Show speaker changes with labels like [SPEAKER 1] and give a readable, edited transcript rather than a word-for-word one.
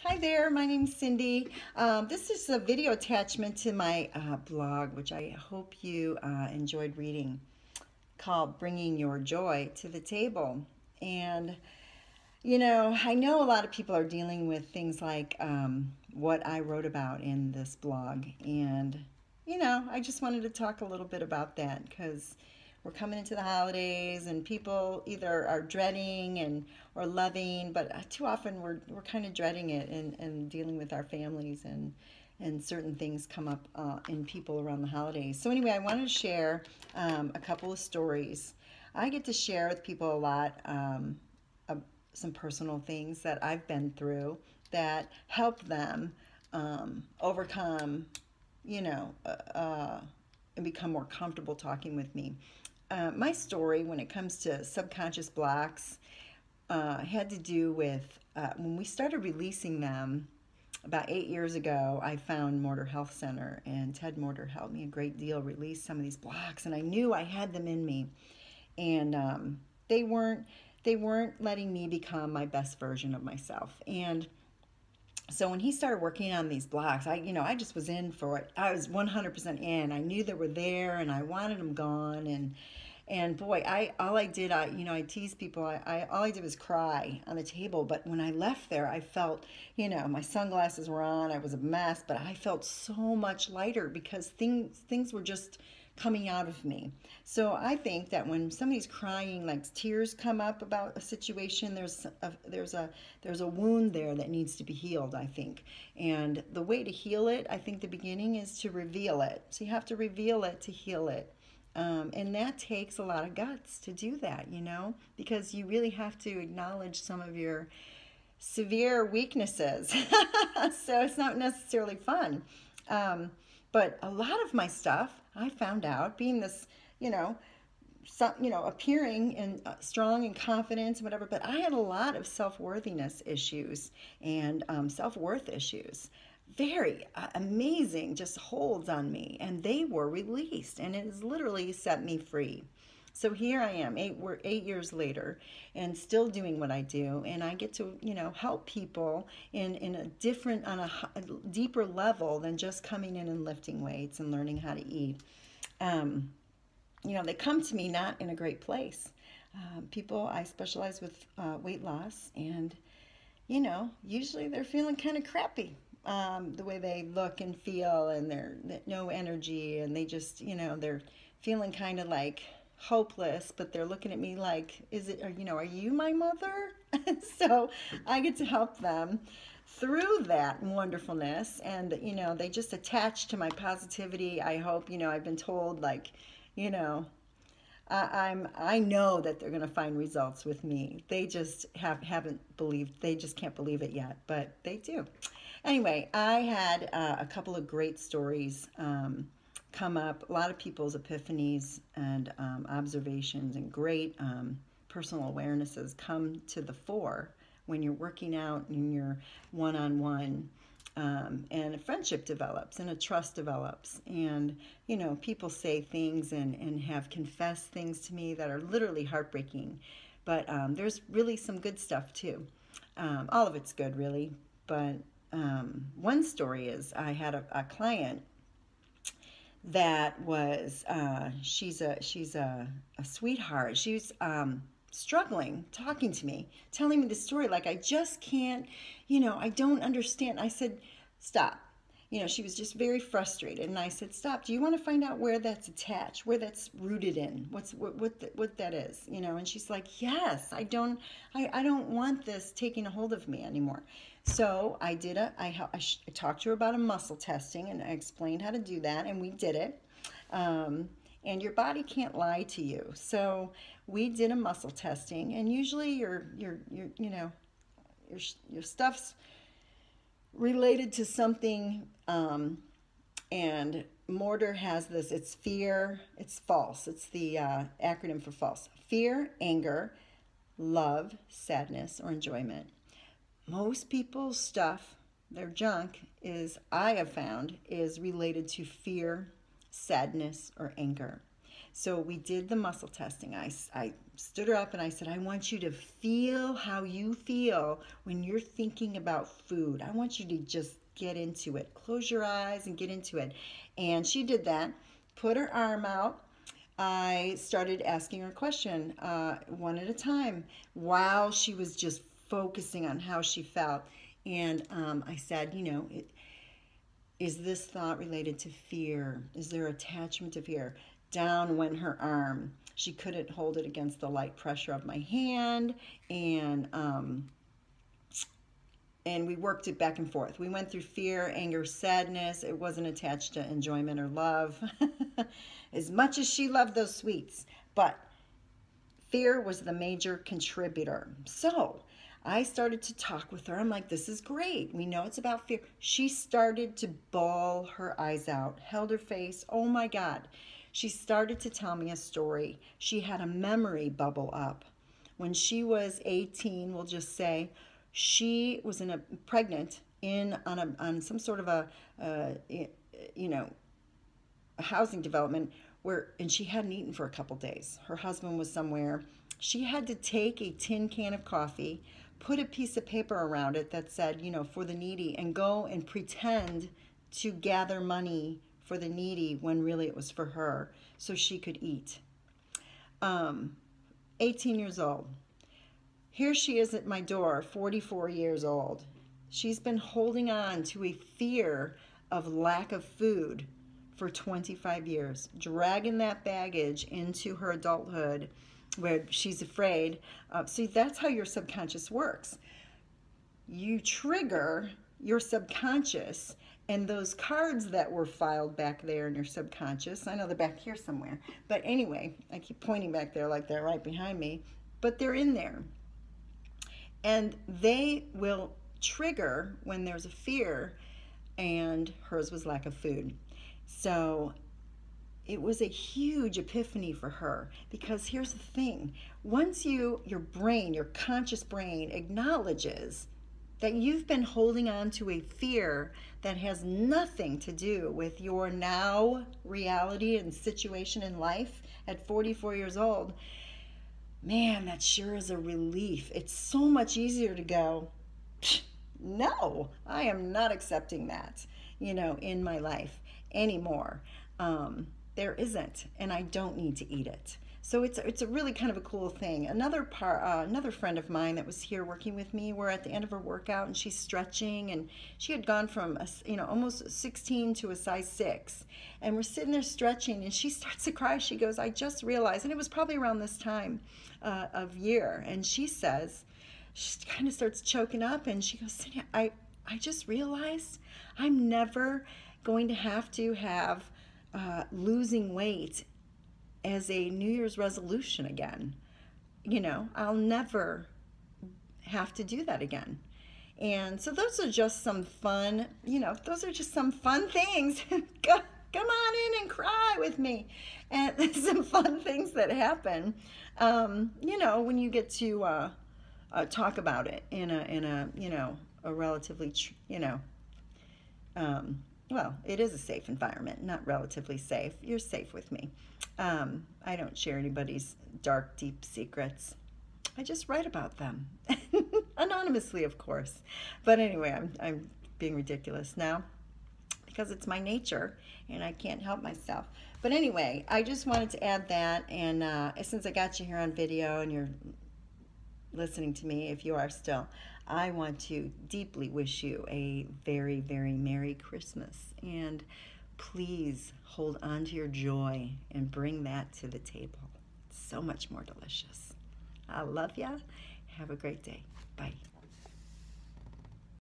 [SPEAKER 1] Hi there, my name's Cindy. This is a video attachment to my blog, which I hope you enjoyed reading, called Bringing Your Joy to the Table. And, I know a lot of people are dealing with things like what I wrote about in this blog. And, I just wanted to talk a little bit about that because we're coming into the holidays and people either are dreading or loving, but too often we're kind of dreading it and dealing with our families and certain things come up in people around the holidays. So anyway, I wanted to share a couple of stories. I get to share with people a lot some personal things that I've been through that help them overcome, and become more comfortable talking with me. My story when it comes to subconscious blocks had to do with when we started releasing them about 8 years ago. I found Mortar Health Center, and Ted Mortar helped me a great deal release some of these blocks, and I knew I had them in me, and they weren't letting me become my best version of myself. And so when he started working on these blocks, I just was in for it. I was 100% in. I knew they were there, and I wanted them gone. And boy, I tease people. All I did was cry on the table. But when I left there, I felt, my sunglasses were on. I was a mess, but I felt so much lighter because things were just coming out of me. So I think that when somebody's crying, like tears come up about a situation, there's a wound there that needs to be healed, I think. And the way to heal it, I think the beginning is to reveal it. So you have to reveal it to heal it. And that takes a lot of guts to do that, because you really have to acknowledge some of your severe weaknesses. So it's not necessarily fun. But a lot of my stuff, I found out, being this, appearing and strong and confident and whatever, but I had a lot of self-worthiness issues and self-worth issues. Very amazing, just holds on me, and they were released, and it has literally set me free. So here I am, 8 years later, and still doing what I do, and I get to, help people in a different, on a deeper level than just coming in and lifting weights and learning how to eat. They come to me not in a great place. I specialize with weight loss, and, usually they're feeling kind of crappy. The way they look and feel, and they're no energy, and they just, they're feeling kind of like hopeless, but they're looking at me like, are you my mother? So I get to help them through that wonderfulness, and they just attach to my positivity. I hope, I've been told, like, I know that they're going to find results with me. They just haven't believed. They just can't believe it yet, but they do. Anyway, I had a couple of great stories come up. A lot of people's epiphanies and observations and great personal awarenesses come to the fore when you're working out and you're one-on-one. And a friendship develops and a trust develops, and people say things and have confessed things to me that are literally heartbreaking, but there's really some good stuff too. All of it's good, really, but one story is I had a client that was she's a sweetheart. She's struggling talking to me, telling me the story like I just can't, I don't understand. I said, stop. She was just very frustrated, and I said, stop. Do you want to find out where that's attached, where that's rooted in, what that is, And she's like, yes. I don't want this taking a hold of me anymore. So I talked to her about a muscle testing, and I explained how to do that, and we did it. And your body can't lie to you. So we did a muscle testing, and usually your stuff's related to something, and Mortar has this. It's fear. It's false. It's the acronym for false. Fear, anger, love, sadness, or enjoyment. Most people's stuff, their junk, I have found, is related to fear, sadness, or anger. So we did the muscle testing. I stood her up and I said, I want you to feel how you feel when you're thinking about food. I want you to just get into it. Close your eyes and get into it. And she did that, put her arm out. I started asking her a question one at a time while she was just focusing on how she felt. And I said, is this thought related to fear? Is there attachment to fear? Down went her arm. She couldn't hold it against the light pressure of my hand, and we worked it back and forth. We went through fear, anger, sadness. It wasn't attached to enjoyment or love, as much as she loved those sweets. But fear was the major contributor. So I started to talk with her. I'm like, this is great. We know it's about fear. She started to bawl her eyes out, held her face. Oh my God. She started to tell me a story. She had a memory bubble up. When she was 18, we'll just say, she was pregnant on some sort of a housing development and she hadn't eaten for a couple days. Her husband was somewhere. She had to take a tin can of coffee, put a piece of paper around it that said, for the needy, and go and pretend to gather money for the needy when really it was for her so she could eat. 18 years old. Here she is at my door, 44 years old. She's been holding on to a fear of lack of food for 25 years, dragging that baggage into her adulthood where she's afraid. See, that's how your subconscious works. You trigger your subconscious, and those cards that were filed back there in your subconscious, I know they're back here somewhere, but anyway, I keep pointing back there like they're right behind me, but they're in there. And they will trigger when there's a fear, and hers was lack of food. So it was a huge epiphany for her, because here's the thing. Once your brain, your conscious brain, acknowledges that you've been holding on to a fear that has nothing to do with your now reality and situation in life at 44 years old, man, that sure is a relief. It's so much easier to go, no, I am not accepting that, in my life anymore. There isn't, and I don't need to eat it. So it's a really kind of a cool thing. Another friend of mine that was here working with me, we're at the end of her workout and she's stretching, and she had gone from almost 16 to a size 6, and we're sitting there stretching and she starts to cry. She goes, I just realized, and it was probably around this time of year, and she says, she kind of starts choking up and she goes, Cynthia, I just realized I'm never going to have losing weight as a New Year's resolution again. I'll never have to do that again. And so those are just some fun, things. Come on in and cry with me. And some fun things that happen, when you get to talk about it in a relatively, well, it is a safe environment, not relatively safe. You're safe with me. I don't share anybody's dark, deep secrets. I just write about them. Anonymously, of course. But anyway, I'm being ridiculous now because it's my nature and I can't help myself. But anyway, I just wanted to add that. And since I got you here on video and you're listening to me, if you are still, I want to deeply wish you a very, very Merry Christmas. And please hold on to your joy and bring that to the table. It's so much more delicious. I love ya. Have a great day. Bye.